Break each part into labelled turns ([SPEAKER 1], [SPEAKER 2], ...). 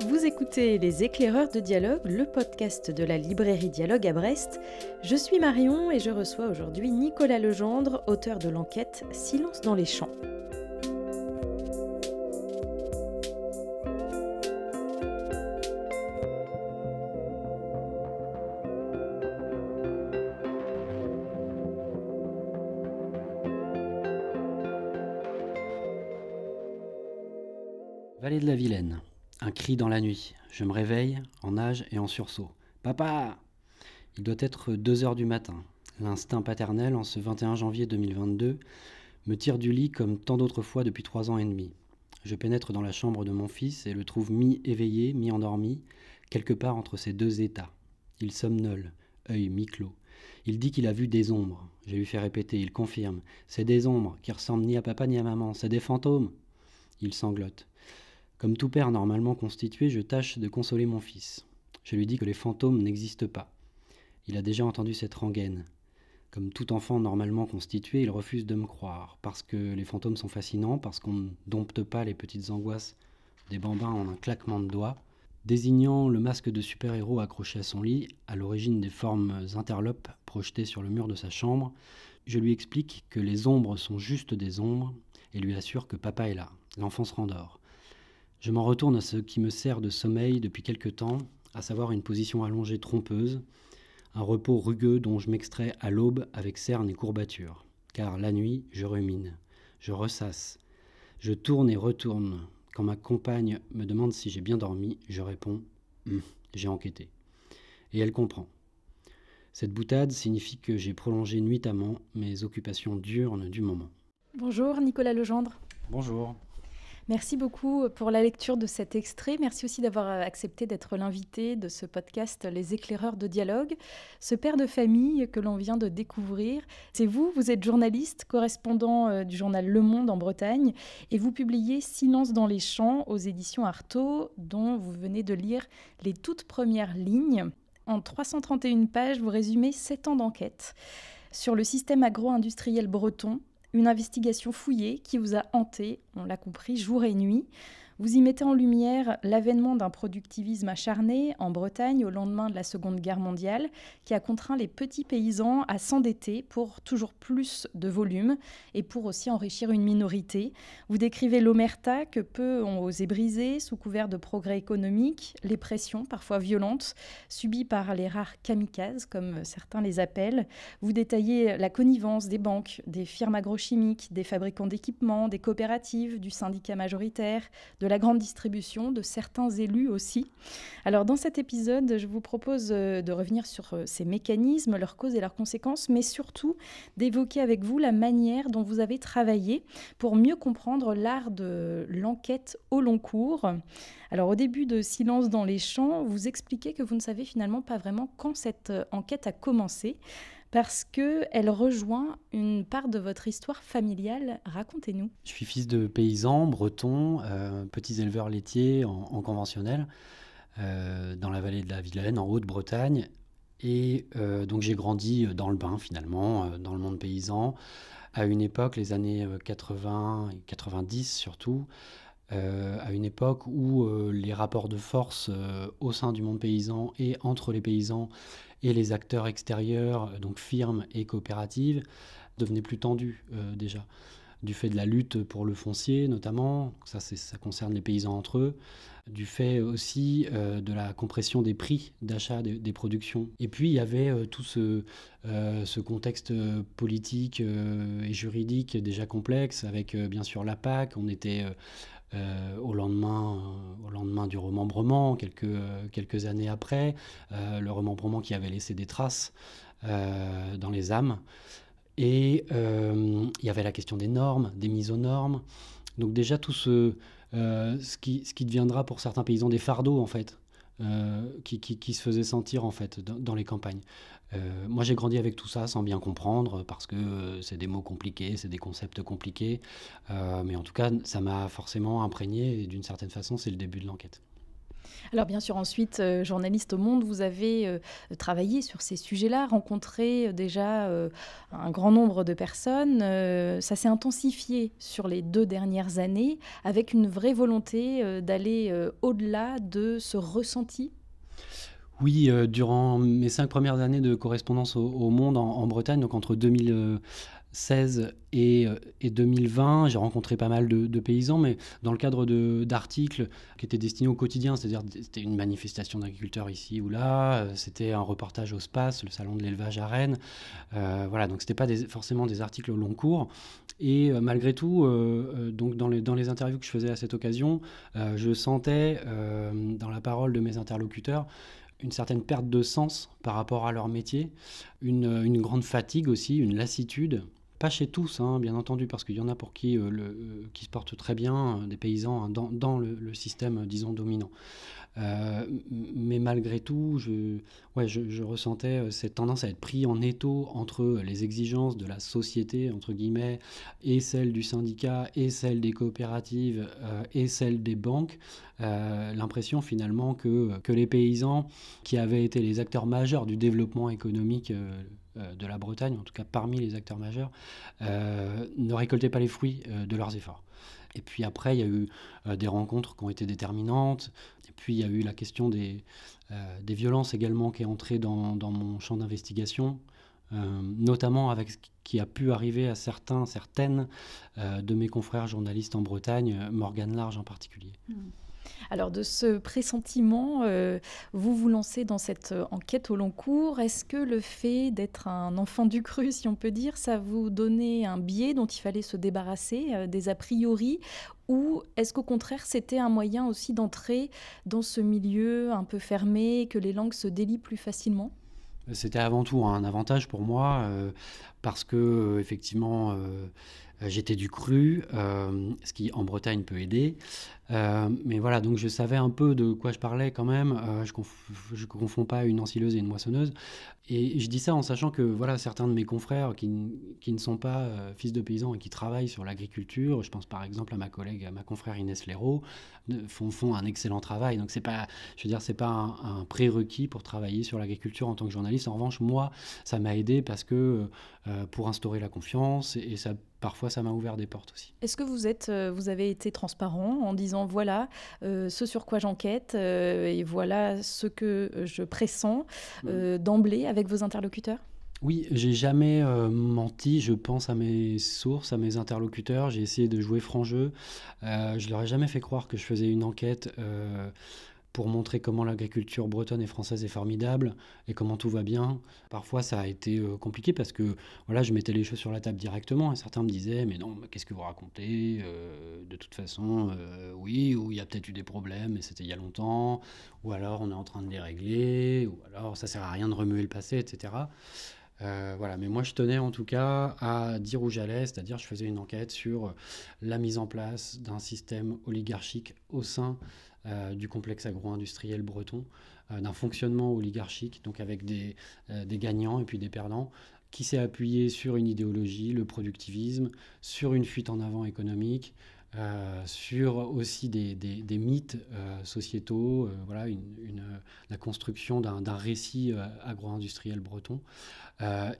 [SPEAKER 1] Vous écoutez Les Éclaireurs de Dialogue, le podcast de la librairie Dialogue à Brest. Je suis Marion et je reçois aujourd'hui Nicolas Legendre, auteur de l'enquête Silence dans les champs.
[SPEAKER 2] Vallée de la Vilaine. Un cri dans la nuit. Je me réveille, en nage et en sursaut. Papa! Il doit être 2 heures du matin. L'instinct paternel, en ce 21 janvier 2022, me tire du lit comme tant d'autres fois depuis 3 ans et demi. Je pénètre dans la chambre de mon fils et le trouve mi-éveillé, mi-endormi, quelque part entre ces deux états. Il somnole, œil mi-clos. Il dit qu'il a vu des ombres. Je lui fais répéter, il confirme. C'est des ombres qui ressemblent ni à papa ni à maman, c'est des fantômes. Il sanglote. Comme tout père normalement constitué, je tâche de consoler mon fils. Je lui dis que les fantômes n'existent pas. Il a déjà entendu cette rengaine. Comme tout enfant normalement constitué, il refuse de me croire, parce que les fantômes sont fascinants, parce qu'on ne dompte pas les petites angoisses des bambins en un claquement de doigts. Désignant le masque de super-héros accroché à son lit, à l'origine des formes interlopes projetées sur le mur de sa chambre, je lui explique que les ombres sont juste des ombres et lui assure que papa est là. L'enfant se rendort. Je m'en retourne à ce qui me sert de sommeil depuis quelque temps, à savoir une position allongée trompeuse, un repos rugueux dont je m'extrais à l'aube avec cernes et courbatures. Car la nuit, je rumine, je ressasse, je tourne et retourne. Quand ma compagne me demande si j'ai bien dormi, je réponds « j'ai enquêté ». Et elle comprend. Cette boutade signifie que j'ai prolongé nuitamment mes occupations diurnes du moment.
[SPEAKER 1] Bonjour Nicolas Legendre.
[SPEAKER 2] Bonjour.
[SPEAKER 1] Merci beaucoup pour la lecture de cet extrait. Merci aussi d'avoir accepté d'être l'invité de ce podcast Les Éclaireurs de Dialogue. Ce père de famille que l'on vient de découvrir, c'est vous êtes journaliste, correspondant du journal Le Monde en Bretagne, et vous publiez Silence dans les champs aux éditions Artaud, dont vous venez de lire les toutes premières lignes. En 331 pages, vous résumez 7 ans d'enquête sur le système agro-industriel breton. Une investigation fouillée qui vous a hanté, on l'a compris, jour et nuit. Vous y mettez en lumière l'avènement d'un productivisme acharné en Bretagne au lendemain de la Seconde Guerre mondiale qui a contraint les petits paysans à s'endetter pour toujours plus de volume et pour aussi enrichir une minorité. Vous décrivez l'omerta que peu ont osé briser sous couvert de progrès économiques, les pressions parfois violentes subies par les rares kamikazes comme certains les appellent. Vous détaillez la connivence des banques, des firmes agrochimiques, des fabricants d'équipements, des coopératives, du syndicat majoritaire, de la grande distribution, de certains élus aussi. Alors dans cet épisode, je vous propose de revenir sur ces mécanismes, leurs causes et leurs conséquences, mais surtout d'évoquer avec vous la manière dont vous avez travaillé pour mieux comprendre l'art de l'enquête au long cours. Alors au début de Silence dans les champs, vous expliquez que vous ne savez finalement pas vraiment quand cette enquête a commencé, parce qu'elle rejoint une part de votre histoire familiale. Racontez-nous.
[SPEAKER 2] Je suis fils de paysans bretons, petits éleveurs laitiers en conventionnel, dans la vallée de la Vilaine, en Haute-Bretagne. Et donc j'ai grandi dans le bain finalement, dans le monde paysan, à une époque, les années 80 et 90 surtout, à une époque où les rapports de force au sein du monde paysan et entre les paysans et les acteurs extérieurs, donc firmes et coopératives, devenaient plus tendus déjà, du fait de la lutte pour le foncier notamment, ça concerne les paysans entre eux, du fait aussi de la compression des prix d'achat des productions. Et puis il y avait tout ce contexte politique et juridique déjà complexe, avec bien sûr la PAC. On était au lendemain du remembrement, quelques années après, le remembrement qui avait laissé des traces dans les âmes. Et il y avait la question des normes, des mises aux normes. Donc déjà tout ce qui deviendra pour certains paysans des fardeaux en fait, qui se faisaient sentir en fait dans les campagnes. Moi j'ai grandi avec tout ça sans bien comprendre parce que c'est des mots compliqués, c'est des concepts compliqués, mais en tout cas ça m'a forcément imprégné et d'une certaine façon c'est le début de l'enquête.
[SPEAKER 1] Alors bien sûr, ensuite, journaliste au Monde, vous avez travaillé sur ces sujets-là, rencontré déjà un grand nombre de personnes. Ça s'est intensifié sur les 2 dernières années, avec une vraie volonté d'aller au-delà de ce ressenti.
[SPEAKER 2] Oui, durant mes 5 premières années de correspondance au Monde en Bretagne, donc entre 2016 et 2020, j'ai rencontré pas mal de paysans, mais dans le cadre d'articles qui étaient destinés au quotidien, c'est-à-dire c'était une manifestation d'agriculteurs ici ou là, c'était un reportage au SPACE, le salon de l'élevage à Rennes. Voilà, donc c'était pas forcément des articles au long cours. Et malgré tout, donc dans les interviews que je faisais à cette occasion, je sentais dans la parole de mes interlocuteurs une certaine perte de sens par rapport à leur métier, une grande fatigue aussi, une lassitude. Pas chez tous, hein, bien entendu, parce qu'il y en a pour qui se portent très bien, des paysans, hein, dans le système, disons, dominant. Mais malgré tout, je ressentais cette tendance à être pris en étau entre les exigences de la société, entre guillemets, et celles du syndicat, et celles des coopératives, et celles des banques. L'impression finalement que les paysans, qui avaient été les acteurs majeurs du développement économique de la Bretagne, en tout cas parmi les acteurs majeurs, ne récoltaient pas les fruits de leurs efforts. Et puis après, il y a eu des rencontres qui ont été déterminantes. Et puis il y a eu la question des violences également qui est entrée dans mon champ d'investigation, notamment avec ce qui a pu arriver à certaines de mes confrères journalistes en Bretagne, Morgane Large en particulier.
[SPEAKER 1] Alors de ce pressentiment, vous vous lancez dans cette enquête au long cours. Est-ce que le fait d'être un enfant du cru, si on peut dire, ça vous donnait un biais dont il fallait se débarrasser, des a priori, ou est-ce qu'au contraire c'était un moyen aussi d'entrer dans ce milieu un peu fermé, que les langues se délient plus facilement?
[SPEAKER 2] C'était avant tout un avantage pour moi, parce que, effectivement, j'étais du cru, ce qui en Bretagne peut aider. Mais voilà, donc je savais un peu de quoi je parlais quand même. Je confonds pas une ensileuse et une moissonneuse. Et je dis ça en sachant que voilà, certains de mes confrères qui ne sont pas fils de paysans et qui travaillent sur l'agriculture, je pense par exemple à à ma confrère Inès Léraud, font un excellent travail. Donc c'est pas, je veux dire, c'est pas un prérequis pour travailler sur l'agriculture en tant que journaliste. En revanche, moi, ça m'a aidé parce que pour instaurer la confiance et ça, parfois, ça m'a ouvert des portes aussi.
[SPEAKER 1] Est-ce que vous avez été transparent en disant voilà ce sur quoi j'enquête et voilà ce que je pressens d'emblée avec vos interlocuteurs?
[SPEAKER 2] Oui, j'ai jamais menti, je pense à mes sources, à mes interlocuteurs. J'ai essayé de jouer franc jeu. Je leur ai jamais fait croire que je faisais une enquête pour montrer comment l'agriculture bretonne et française est formidable et comment tout va bien. Parfois, ça a été compliqué parce que voilà, je mettais les choses sur la table directement et certains me disaient mais non, mais qu'est-ce que vous racontez? De toute façon, oui, ou il y a peut-être eu des problèmes, mais c'était il y a longtemps, ou alors on est en train de les régler, ou alors ça sert à rien de remuer le passé, etc. Voilà, mais moi je tenais en tout cas à dire où j'allais, c'est-à-dire je faisais une enquête sur la mise en place d'un système oligarchique au sein du complexe agro-industriel breton, d'un fonctionnement oligarchique, donc avec des gagnants et puis des perdants, qui s'est appuyé sur une idéologie, le productivisme, sur une fuite en avant économique, sur aussi des mythes sociétaux, voilà, la construction d'un récit agro-industriel breton,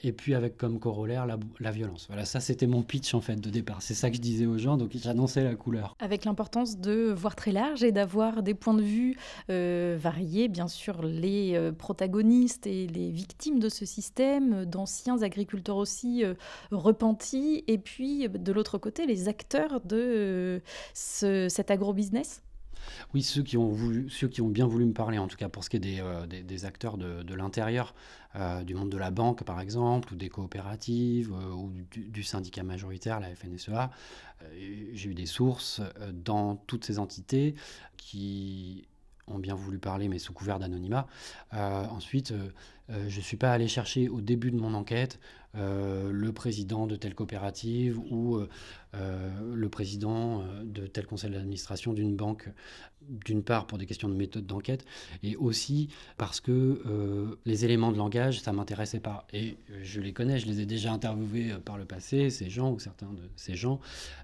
[SPEAKER 2] et puis avec comme corollaire la violence. Voilà, ça c'était mon pitch en fait de départ. C'est ça que je disais aux gens, donc j'annonçais la couleur.
[SPEAKER 1] Avec l'importance de voir très large et d'avoir des points de vue variés, bien sûr les protagonistes et les victimes de ce système, d'anciens agriculteurs aussi repentis, et puis de l'autre côté les acteurs de cet agrobusiness.
[SPEAKER 2] Oui, ceux qui ont bien voulu me parler, en tout cas pour ce qui est des acteurs de l'intérieur, du monde de la banque par exemple, ou des coopératives, ou du syndicat majoritaire, la FNSEA. J'ai eu des sources dans toutes ces entités qui ont bien voulu parler, mais sous couvert d'anonymat. Ensuite, je ne suis pas allé chercher au début de mon enquête le président de telle coopérative ou le président de tel conseil d'administration d'une banque, d'une part pour des questions de méthode d'enquête, et aussi parce que les éléments de langage, ça ne m'intéressait pas. Et je les connais, je les ai déjà interviewés par le passé, ces gens ou certains de ces gens,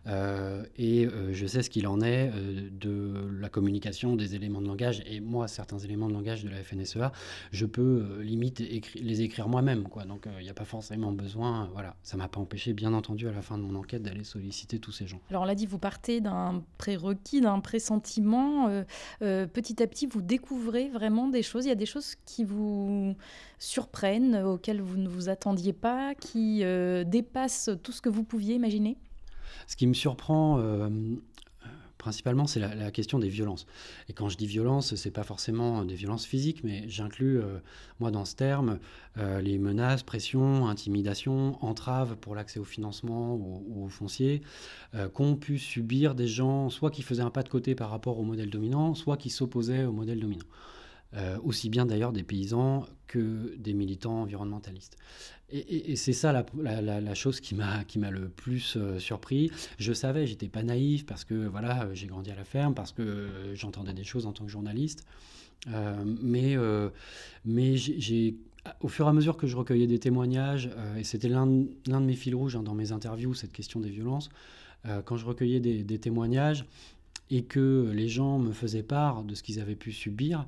[SPEAKER 2] et je sais ce qu'il en est de la communication des éléments de langage. Et moi, certains éléments de langage de la FNSEA, je peux limite les écrire moi-même, quoi. Donc il n'y a pas forcément besoin, voilà. Ça ne m'a pas empêché, bien entendu, à la fin de mon enquête, d'aller solliciter tous ces gens.
[SPEAKER 1] Alors on l'a dit, vous partez d'un prérequis, d'un pressentiment. Petit à petit, vous découvrez vraiment des choses. Il y a des choses qui vous surprennent, auxquelles vous ne vous attendiez pas, qui dépassent tout ce que vous pouviez imaginer.
[SPEAKER 2] Ce qui me surprend principalement, c'est la question des violences. Et quand je dis violence, c'est pas forcément des violences physiques, mais j'inclus, moi, dans ce terme, les menaces, pressions, intimidations, entraves pour l'accès au financement ou au foncier, qu'ont pu subir des gens, soit qui faisaient un pas de côté par rapport au modèle dominant, soit qui s'opposaient au modèle dominant. Aussi bien d'ailleurs des paysans que des militants environnementalistes. Et c'est ça la chose qui m'a le plus surpris. Je savais, j'étais pas naïf parce que voilà, j'ai grandi à la ferme, parce que j'entendais des choses en tant que journaliste. Mais au fur et à mesure que je recueillais des témoignages, et c'était l'un de mes fils rouges dans mes interviews, cette question des violences, quand je recueillais des témoignages et que les gens me faisaient part de ce qu'ils avaient pu subir,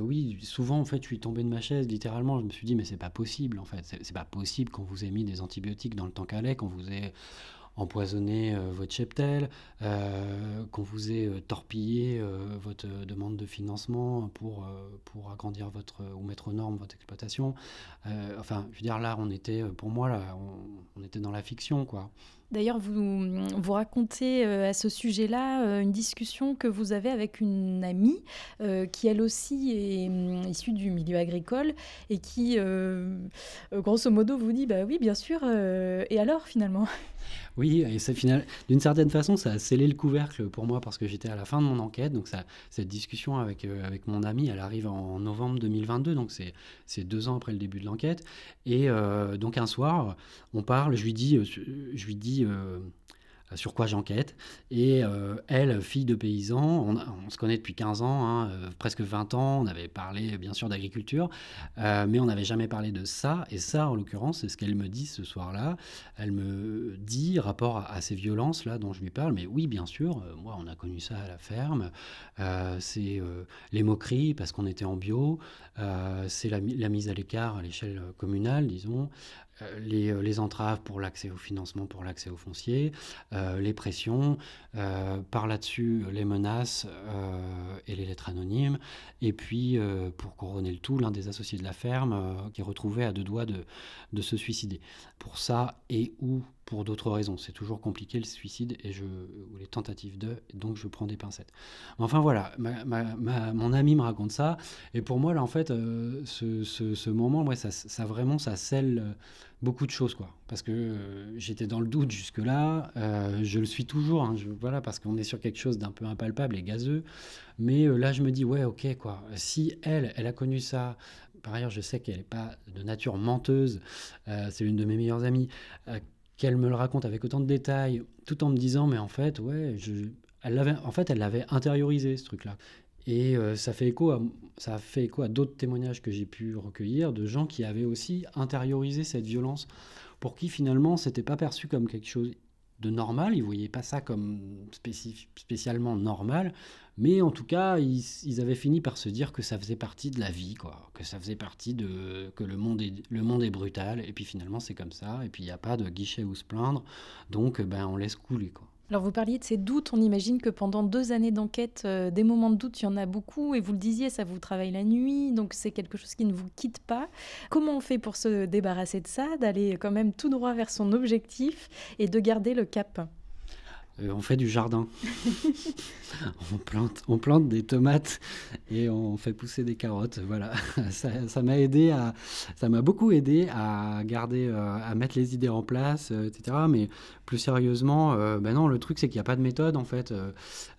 [SPEAKER 2] oui, souvent en fait je suis tombé de ma chaise littéralement. Je me suis dit mais c'est pas possible en fait, c'est pas possible qu'on vous ait mis des antibiotiques dans le Temps-Calais, qu'on vous ait empoisonné votre cheptel, qu'on vous ait torpillé votre demande de financement pour agrandir ou mettre aux normes votre exploitation. Enfin, je veux dire, là, pour moi, là, on était dans la fiction, quoi.
[SPEAKER 1] D'ailleurs, vous racontez à ce sujet-là une discussion que vous avez avec une amie qui, elle aussi, est issue du milieu agricole et qui, grosso modo, vous dit « bah oui, bien sûr, et alors, finalement ?»
[SPEAKER 2] Oui, et d'une certaine façon, ça a scellé le couvercle pour moi parce que j'étais à la fin de mon enquête. Donc cette discussion avec mon ami, elle arrive en novembre 2022, donc c'est 2 ans après le début de l'enquête. Et donc un soir, on parle, je lui dis sur quoi j'enquête. Et elle, fille de paysan, on se connaît depuis 15 ans, hein, presque 20 ans, on avait parlé bien sûr d'agriculture, mais on n'avait jamais parlé de ça. Et ça, en l'occurrence, c'est ce qu'elle me dit ce soir-là. Elle me dit, rapport à ces violences-là dont je lui parle, mais oui, bien sûr, moi, on a connu ça à la ferme. C'est les moqueries parce qu'on était en bio, c'est la mise à l'écart à l'échelle communale, disons. Les entraves pour l'accès au financement, pour l'accès au foncier, les pressions, par là-dessus les menaces et les lettres anonymes, et puis pour couronner le tout, l'un des associés de la ferme qui est retrouvé à 2 doigts de se suicider. Pour ça et ou pour d'autres raisons. C'est toujours compliqué le suicide ou les tentatives donc je prends des pincettes. Enfin voilà, mon ami me raconte ça, et pour moi là en fait, ce moment, ouais, ça vraiment, ça scelle beaucoup de choses, quoi. Parce que j'étais dans le doute jusque-là, je le suis toujours, hein, voilà, parce qu'on est sur quelque chose d'un peu impalpable et gazeux, mais là je me dis ouais, ok, quoi. Si elle a connu ça. Par ailleurs, je sais qu'elle n'est pas de nature menteuse, c'est l'une de mes meilleures amies, qu'elle me le raconte avec autant de détails, tout en me disant, mais en fait, ouais, elle l'avait intériorisé, ce truc-là. Et ça a fait écho à d'autres témoignages que j'ai pu recueillir de gens qui avaient aussi intériorisé cette violence, pour qui finalement, c'était pas perçu comme quelque chose de normal, ils voyaient pas ça comme spécialement normal, mais en tout cas, ils avaient fini par se dire que ça faisait partie de la vie, quoi, que ça faisait partie que le monde est brutal, et puis finalement c'est comme ça, et puis il n'y a pas de guichet où se plaindre, donc on laisse couler, quoi.
[SPEAKER 1] Alors vous parliez de ces doutes, on imagine que pendant 2 années d'enquête, des moments de doute, il y en a beaucoup, et vous le disiez, ça vous travaille la nuit, donc c'est quelque chose qui ne vous quitte pas. Comment on fait pour se débarrasser de ça, d'aller quand même tout droit vers son objectif et de garder le cap ?
[SPEAKER 2] On fait du jardin. on plante des tomates et on fait pousser des carottes. Voilà. Ça m'a beaucoup aidé à garder, à mettre les idées en place, etc. Mais plus sérieusement, non, le truc c'est qu'il n'y a pas de méthode en fait.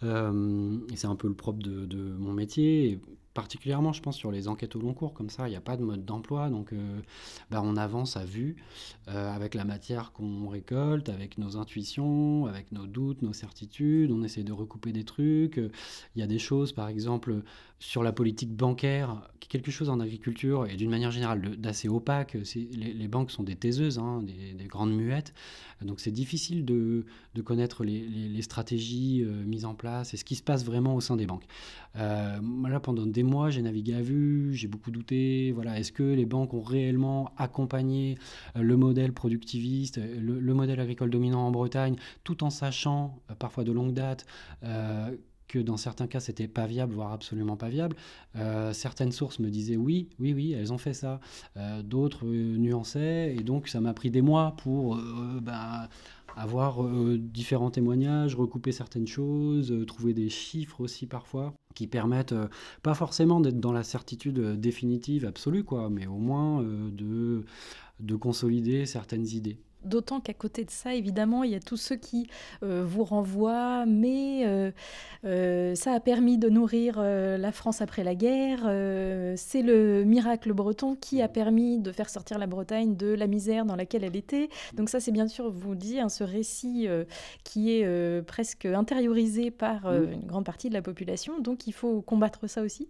[SPEAKER 2] Et c'est un peu le propre de mon métier. particulièrement, je pense, sur les enquêtes au long cours, comme ça, il n'y a pas de mode d'emploi, donc on avance à vue, avec la matière qu'on récolte, avec nos intuitions, avec nos doutes, nos certitudes, on essaie de recouper des trucs. Il y a des choses, par exemple, sur la politique bancaire, qui est quelque chose en agriculture, et d'une manière générale d'assez opaque. Les banques sont des taiseuses, hein, des grandes muettes, donc c'est difficile de connaître les stratégies mises en place et ce qui se passe vraiment au sein des banques. Là, pendant des mois, j'ai navigué à vue, j'ai beaucoup douté. Voilà, est-ce que les banques ont réellement accompagné le modèle productiviste, le modèle agricole dominant en Bretagne, tout en sachant, parfois de longue date, que dans certains cas, c'était pas viable, voire absolument pas viable. Certaines sources me disaient oui, elles ont fait ça. D'autres nuançaient, et donc ça m'a pris des mois pour avoir différents témoignages, recouper certaines choses, trouver des chiffres aussi parfois, qui permettent pas forcément d'être dans la certitude définitive, absolue, quoi, mais au moins de consolider certaines idées.
[SPEAKER 1] D'autant qu'à côté de ça, évidemment, il y a tous ceux qui vous renvoient, mais ça a permis de nourrir la France après la guerre. C'est le miracle breton qui a permis de faire sortir la Bretagne de la misère dans laquelle elle était. Donc ça, c'est bien sûr, vous dit, hein, ce récit qui est presque intériorisé par une grande partie de la population. Donc il faut combattre ça aussi.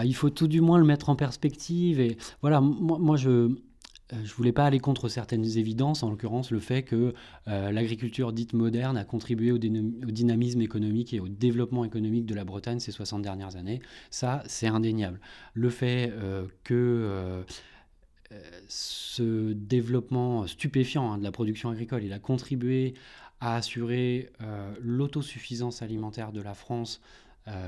[SPEAKER 2] Il faut tout du moins le mettre en perspective. Et voilà, moi je voulais pas aller contre certaines évidences, en l'occurrence le fait que l'agriculture dite moderne a contribué au dynamisme économique et au développement économique de la Bretagne ces 60 dernières années. Ça, c'est indéniable. Le fait que ce développement stupéfiant de la production agricole, il a contribué à assurer l'autosuffisance alimentaire de la France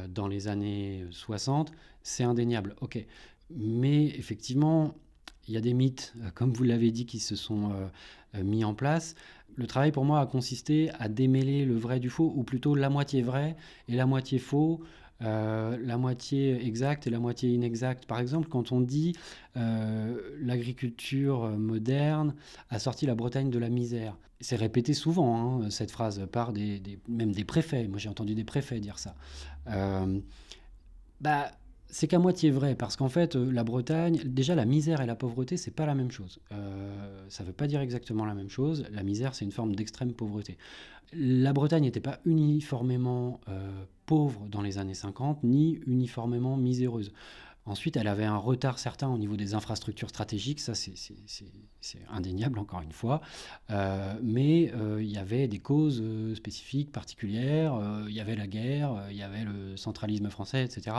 [SPEAKER 2] dans les années 60, c'est indéniable. Ok. Mais effectivement, il y a des mythes, comme vous l'avez dit, qui se sont mis en place. Le travail pour moi a consisté à démêler le vrai du faux, ou plutôt la moitié vrai et la moitié faux, la moitié exacte et la moitié inexacte. Par exemple, quand on dit l'agriculture moderne a sorti la Bretagne de la misère, c'est répété souvent, hein, cette phrase, par même des préfets. Moi, j'ai entendu des préfets dire ça. C'est qu'à moitié vrai, parce qu'en fait, la Bretagne, déjà la misère et la pauvreté, c'est pas la même chose. Ça veut pas dire exactement la même chose. La misère, c'est une forme d'extrême pauvreté. La Bretagne n'était pas uniformément pauvre dans les années 50, ni uniformément miséreuse. Ensuite, elle avait un retard certain au niveau des infrastructures stratégiques, ça c'est indéniable encore une fois, mais il y avait des causes spécifiques, particulières, il y avait la guerre, il y avait le centralisme français, etc.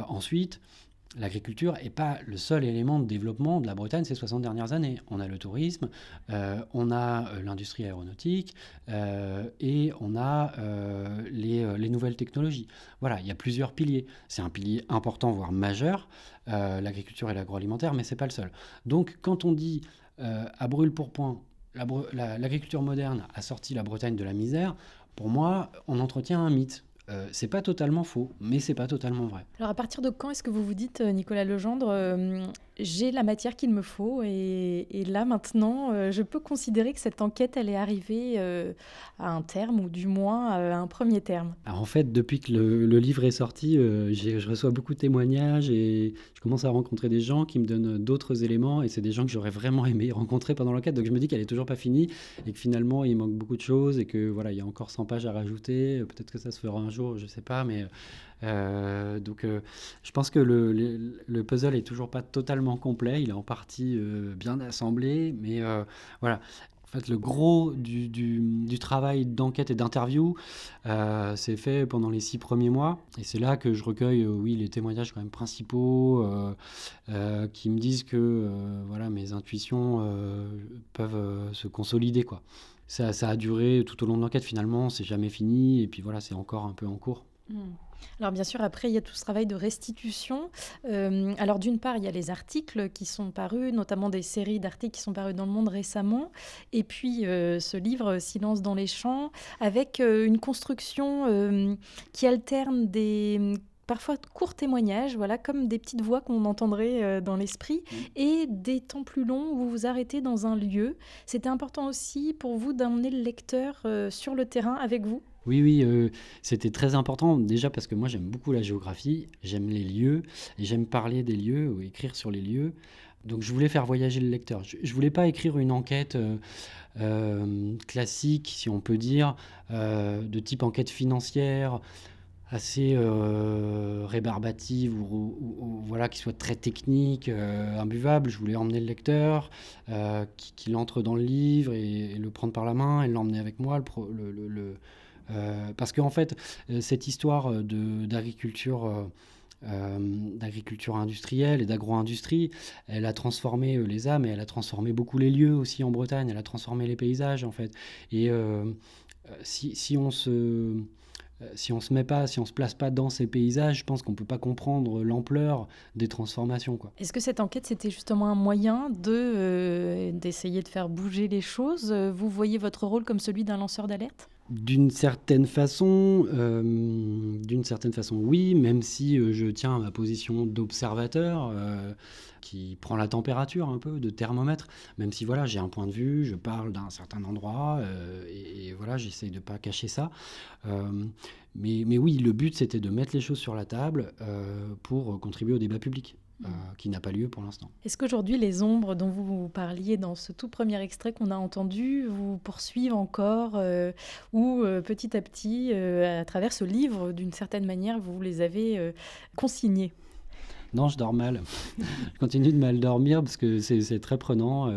[SPEAKER 2] Ensuite, l'agriculture n'est pas le seul élément de développement de la Bretagne ces 60 dernières années. On a le tourisme, on a l'industrie aéronautique et on a les nouvelles technologies. Voilà, il y a plusieurs piliers. C'est un pilier important, voire majeur, l'agriculture et l'agroalimentaire, mais ce n'est pas le seul. Donc quand on dit à brûle-pourpoint, l'agriculture moderne a sorti la Bretagne de la misère, pour moi, on entretient un mythe. C'est pas totalement faux, mais c'est pas totalement vrai.
[SPEAKER 1] Alors à partir de quand est-ce que vous vous dites, Nicolas Legendre, j'ai la matière qu'il me faut et là maintenant, je peux considérer que cette enquête, elle est arrivée à un terme ou du moins à un premier terme?
[SPEAKER 2] Alors en fait, depuis que le livre est sorti, je reçois beaucoup de témoignages et je commence à rencontrer des gens qui me donnent d'autres éléments et c'est des gens que j'aurais vraiment aimé rencontrer pendant l'enquête. Donc je me dis qu'elle est toujours pas finie et que finalement il manque beaucoup de choses et que voilà, il y a encore 100 pages à rajouter. Peut-être que ça se fera un jour, je sais pas, mais je pense que le puzzle est toujours pas totalement complet. Il est en partie bien assemblé, mais voilà. En fait, le gros du travail d'enquête et d'interview c'est fait pendant les 6 premiers mois. Et c'est là que je recueille les témoignages quand même principaux qui me disent que voilà, mes intuitions peuvent se consolider, quoi. Ça a duré tout au long de l'enquête finalement, c'est jamais fini. Et puis voilà, c'est encore un peu en cours.
[SPEAKER 1] Alors bien sûr, après, il y a tout ce travail de restitution. Alors d'une part, il y a les articles qui sont parus, notamment des séries d'articles qui sont parus dans Le Monde récemment. Et puis ce livre, Silence dans les champs, avec une construction qui alterne des parfois courts témoignages, voilà, comme des petites voix qu'on entendrait dans l'esprit, et des temps plus longs où vous vous arrêtez dans un lieu. C'était important aussi pour vous d'emmener le lecteur sur le terrain avec vous?
[SPEAKER 2] Oui, oui, c'était très important. Déjà parce que moi j'aime beaucoup la géographie, j'aime les lieux et j'aime parler des lieux ou écrire sur les lieux. Donc je voulais faire voyager le lecteur. Je voulais pas écrire une enquête, classique, si on peut dire, de type enquête financière, assez, rébarbative ou voilà, qui soit très technique, imbuvable. Je voulais emmener le lecteur, qu'il entre dans le livre et le prendre par la main et l'emmener avec moi, parce qu'en fait, cette histoire d'agriculture industrielle et d'agro-industrie, elle a transformé les âmes et elle a transformé beaucoup les lieux aussi en Bretagne, elle a transformé les paysages en fait. Et si on se met pas, si on se place pas dans ces paysages, je pense qu'on peut pas comprendre l'ampleur des transformations, quoi.
[SPEAKER 1] Est-ce que cette enquête, c'était justement un moyen d'essayer de faire bouger les choses? Vous voyez votre rôle comme celui d'un lanceur d'alerte?
[SPEAKER 2] D'une certaine façon, oui, même si je tiens à ma position d'observateur, qui prend la température un peu, de thermomètre, même si voilà, j'ai un point de vue, je parle d'un certain endroit, et voilà, j'essaye de pas cacher ça. Euh, mais oui, le but c'était de mettre les choses sur la table pour contribuer au débat public, qui n'a pas lieu pour l'instant.
[SPEAKER 1] Est-ce qu'aujourd'hui, les ombres dont vous parliez dans ce tout premier extrait qu'on a entendu vous poursuivent encore ou petit à petit, à travers ce livre, d'une certaine manière, vous les avez consignées?
[SPEAKER 2] Non, je dors mal. Je continue de mal dormir parce que c'est très prenant,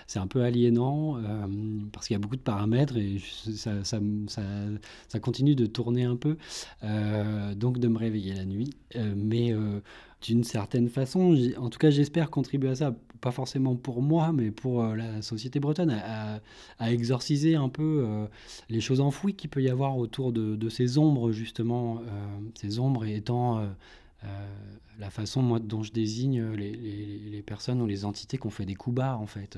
[SPEAKER 2] c'est un peu aliénant, parce qu'il y a beaucoup de paramètres et ça continue de tourner un peu, donc de me réveiller la nuit. Mais d'une certaine façon, en tout cas j'espère contribuer à ça, pas forcément pour moi, mais pour la société bretonne, à exorciser un peu les choses enfouies qu'il peut y avoir autour de ces ombres, justement, ces ombres étant... la façon moi, dont je désigne les personnes ou les entités qui ont fait des coups bas, en fait,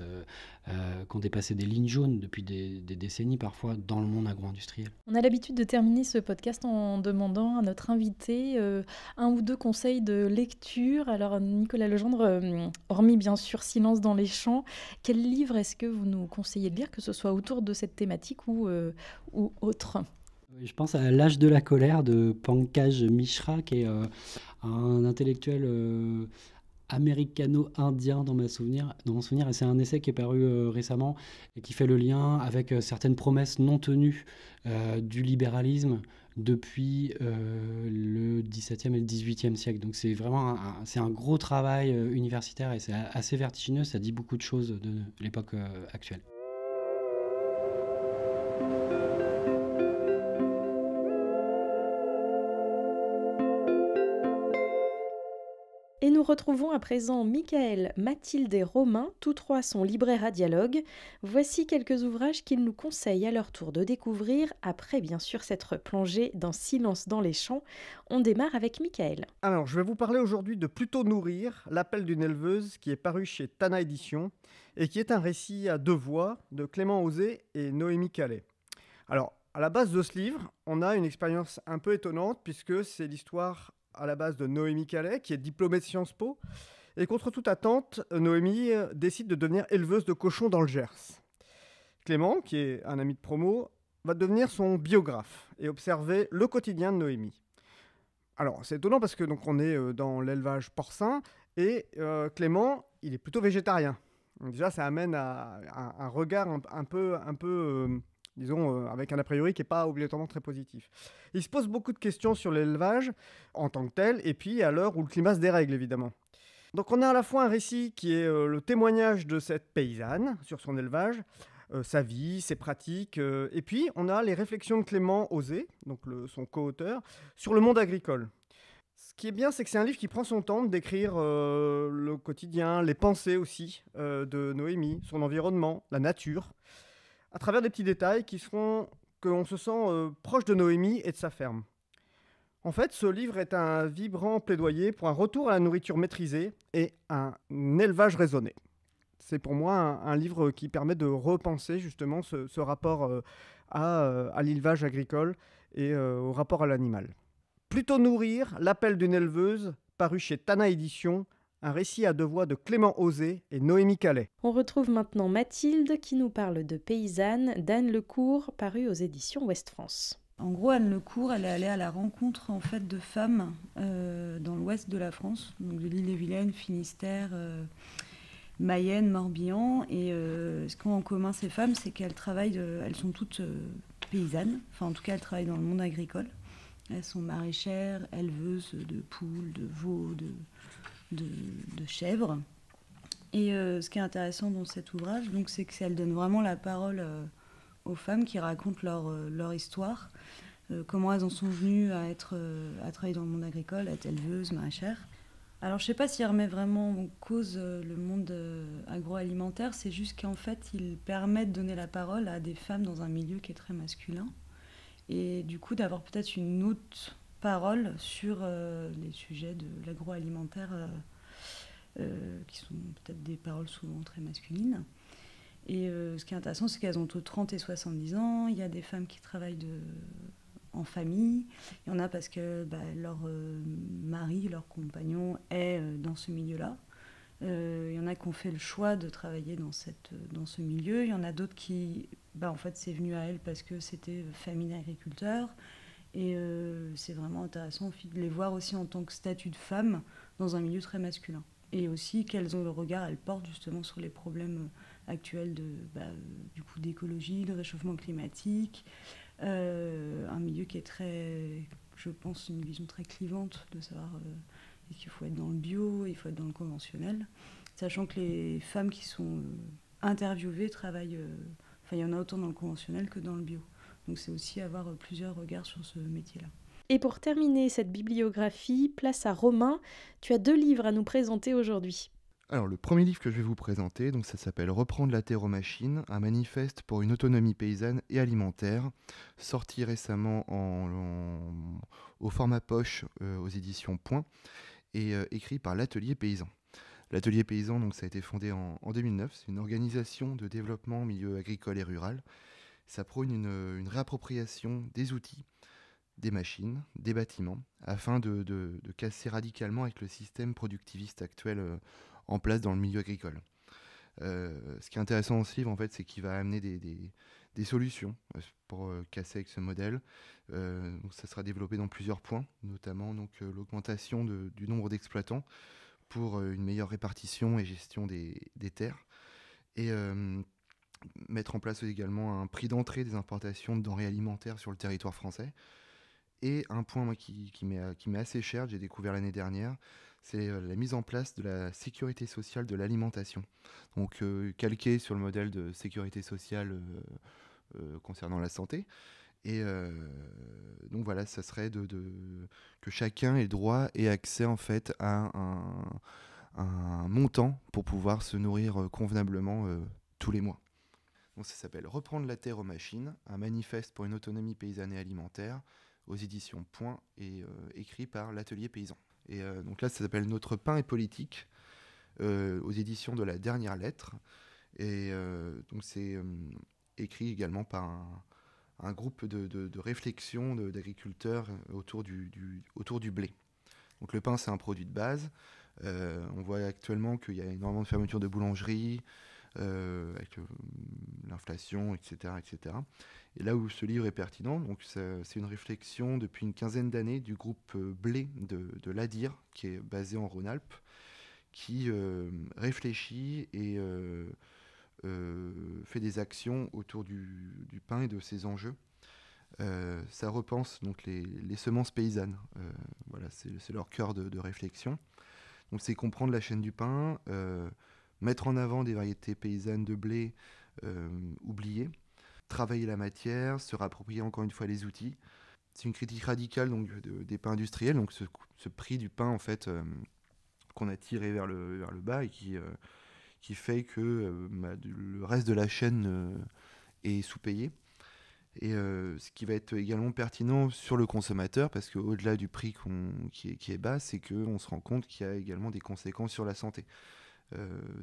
[SPEAKER 2] qui ont dépassé des lignes jaunes depuis des décennies parfois dans le monde agro-industriel.
[SPEAKER 1] On a l'habitude de terminer ce podcast en demandant à notre invité un ou deux conseils de lecture. Alors Nicolas Legendre, hormis bien sûr Silence dans les champs, quel livre est-ce que vous nous conseillez de lire, que ce soit autour de cette thématique ou autre?
[SPEAKER 2] Je pense à L'âge de la colère de Pankaj Mishra, qui est un intellectuel américano-indien dans mon souvenir. Et c'est un essai qui est paru récemment et qui fait le lien avec certaines promesses non tenues du libéralisme depuis le XVIIe et le XVIIIe siècle. Donc c'est vraiment c'est un gros travail universitaire et c'est assez vertigineux. Ça dit beaucoup de choses de l'époque actuelle.
[SPEAKER 1] Et nous retrouvons à présent Michael, Mathilde et Romain, tous trois sont libraires à Dialogue. Voici quelques ouvrages qu'ils nous conseillent à leur tour de découvrir, après bien sûr s'être plongés dans Silence dans les champs. On démarre avec Michael.
[SPEAKER 3] Alors, je vais vous parler aujourd'hui de Plutôt nourrir, l'appel d'une éleveuse, qui est paru chez Tana Éditions, et qui est un récit à deux voix de Clément Osé et Noémie Calais. Alors, à la base de ce livre, on a une expérience un peu étonnante, puisque c'est l'histoire à la base de Noémie Calais, qui est diplômée de Sciences Po. Et contre toute attente, Noémie décide de devenir éleveuse de cochons dans le Gers. Clément, qui est un ami de promo, va devenir son biographe et observer le quotidien de Noémie. Alors, c'est étonnant parce que donc, on est dans l'élevage porcin et Clément, il est plutôt végétarien. Donc, déjà, ça amène à un regard un peu disons, avec un a priori qui n'est pas obligatoirement très positif. Il se pose beaucoup de questions sur l'élevage en tant que tel, et puis à l'heure où le climat se dérègle, évidemment. Donc on a à la fois un récit qui est le témoignage de cette paysanne sur son élevage, sa vie, ses pratiques, et puis on a les réflexions de Clément Osé, donc son co-auteur, sur le monde agricole. Ce qui est bien, c'est que c'est un livre qui prend son temps de décrire le quotidien, les pensées aussi de Noémie, son environnement, la nature, à travers des petits détails qui feront qu'on se sent proche de Noémie et de sa ferme. En fait, ce livre est un vibrant plaidoyer pour un retour à la nourriture maîtrisée et un élevage raisonné. C'est pour moi un livre qui permet de repenser justement ce rapport à l'élevage agricole et au rapport à l'animal. Plutôt nourrir, l'appel d'une éleveuse, paru chez Tana Éditions, un récit à deux voix de Clément Osé et Noémie Calais.
[SPEAKER 1] On retrouve maintenant Mathilde qui nous parle de Paysanne d'Anne Lecourt, paru aux éditions Ouest France.
[SPEAKER 4] En gros, Anne Lecourt, elle est allée à la rencontre en fait de femmes dans l'ouest de la France, donc de l'Ille-et-Vilaine, Finistère, Mayenne, Morbihan. Et ce qu'ont en commun ces femmes, c'est qu'elles travaillent, elles sont toutes paysannes, enfin en tout cas elles travaillent dans le monde agricole. Elles sont maraîchères, éleveuses de poules, de veaux, de chèvres. Et ce qui est intéressant dans cet ouvrage, donc, c'est qu'elle donne vraiment la parole aux femmes qui racontent leur histoire, comment elles en sont venues à travailler dans le monde agricole, à être éleveuses, maraîchères. Alors je ne sais pas s'il remet vraiment en cause le monde agroalimentaire, c'est juste qu'en fait il permet de donner la parole à des femmes dans un milieu qui est très masculin, et du coup d'avoir peut-être une autre parole sur les sujets de l'agroalimentaire qui sont peut-être des paroles souvent très masculines. Et ce qui est intéressant, c'est qu'elles ont entre 30 et 70 ans. Il y a des femmes qui travaillent en famille. Il y en a parce que leur mari, leur compagnon est dans ce milieu-là. Il y en a qui ont fait le choix de travailler dans ce milieu. Il y en a d'autres qui, en fait, c'est venu à elles parce que c'était famille d'agriculteurs. Et c'est vraiment intéressant de les voir aussi en tant que statut de femme dans un milieu très masculin. Et aussi quels ont le regard elles portent justement sur les problèmes actuels du coup d'écologie, de réchauffement climatique, un milieu qui est très, je pense, une vision très clivante de savoir qu'il faut être dans le bio, il faut être dans le conventionnel, sachant que les femmes qui sont interviewées travaillent, il y en a autant dans le conventionnel que dans le bio. Donc c'est aussi avoir plusieurs regards sur ce métier-là.
[SPEAKER 1] Et pour terminer cette bibliographie, place à Romain, tu as 2 livres à nous présenter aujourd'hui.
[SPEAKER 5] Alors le premier livre que je vais vous présenter, donc ça s'appelle Reprendre la terre aux machines, un manifeste pour une autonomie paysanne et alimentaire, sorti récemment au format poche aux éditions Point et écrit par l'Atelier Paysan. L'Atelier Paysan, donc, ça a été fondé en 2009, c'est une organisation de développement en milieu agricole et rural. Ça prône une réappropriation des outils, des machines, des bâtiments, afin de casser radicalement avec le système productiviste actuel en place dans le milieu agricole. Ce qui est intéressant dans ce livre, en fait, c'est qu'il va amener des solutions pour casser avec ce modèle. Donc ça sera développé dans plusieurs points, notamment l'augmentation du nombre d'exploitants pour une meilleure répartition et gestion des terres. Et mettre en place également un prix d'entrée des importations de denrées alimentaires sur le territoire français. Et un point qui m'est assez cher, j'ai découvert l'année dernière, c'est la mise en place de la sécurité sociale de l'alimentation. Donc calqué sur le modèle de sécurité sociale concernant la santé. Et donc voilà, ça serait que chacun ait le droit et accès en fait à un montant pour pouvoir se nourrir convenablement tous les mois. Donc ça s'appelle Reprendre la terre aux machines, un manifeste pour une autonomie paysanne et alimentaire, aux éditions Point et écrit par l'Atelier Paysan. Et donc là, ça s'appelle Notre pain est politique, aux éditions de La Dernière Lettre. Et donc c'est écrit également par un groupe de réflexion d'agriculteurs autour du blé. Donc le pain, c'est un produit de base. On voit actuellement qu'il y a énormément de fermetures de boulangeries, avec l'inflation, etc., etc. Et là où ce livre est pertinent, donc c'est une réflexion depuis une quinzaine d'années du groupe Blé de l'Adir, qui est basé en Rhône-Alpes, qui réfléchit et fait des actions autour du pain et de ses enjeux. Ça repense donc les semences paysannes. Voilà, c'est leur cœur de réflexion. Donc c'est comprendre la chaîne du pain, mettre en avant des variétés paysannes de blé oubliées, travailler la matière, se réapproprier encore une fois les outils. C'est une critique radicale donc, des pains industriels, donc ce prix du pain en fait qu'on a tiré vers le bas et qui fait que le reste de la chaîne est sous-payé. Et ce qui va être également pertinent sur le consommateur, parce qu'au-delà du prix qui est bas, c'est qu'on se rend compte qu'il y a également des conséquences sur la santé,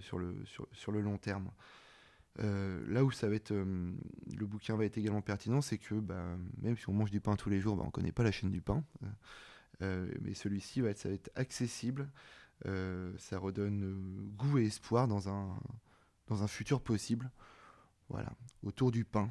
[SPEAKER 5] sur le long terme. Là où ça va être, le bouquin va être également pertinent, c'est que même si on mange du pain tous les jours, on ne connaît pas la chaîne du pain. Mais celui-ci ça va être accessible. Ça redonne goût et espoir dans un futur possible. Voilà, autour du pain.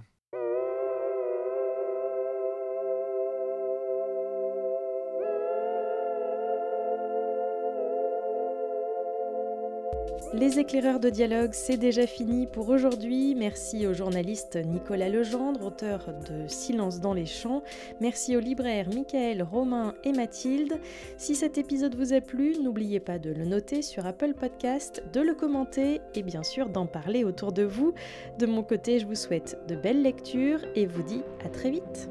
[SPEAKER 1] Les éclaireurs de dialogue, c'est déjà fini pour aujourd'hui. Merci au journaliste Nicolas Legendre, auteur de Silence dans les champs. Merci aux libraires Michael, Romain et Mathilde. Si cet épisode vous a plu, n'oubliez pas de le noter sur Apple Podcast, de le commenter et bien sûr d'en parler autour de vous. De mon côté, je vous souhaite de belles lectures et vous dis à très vite.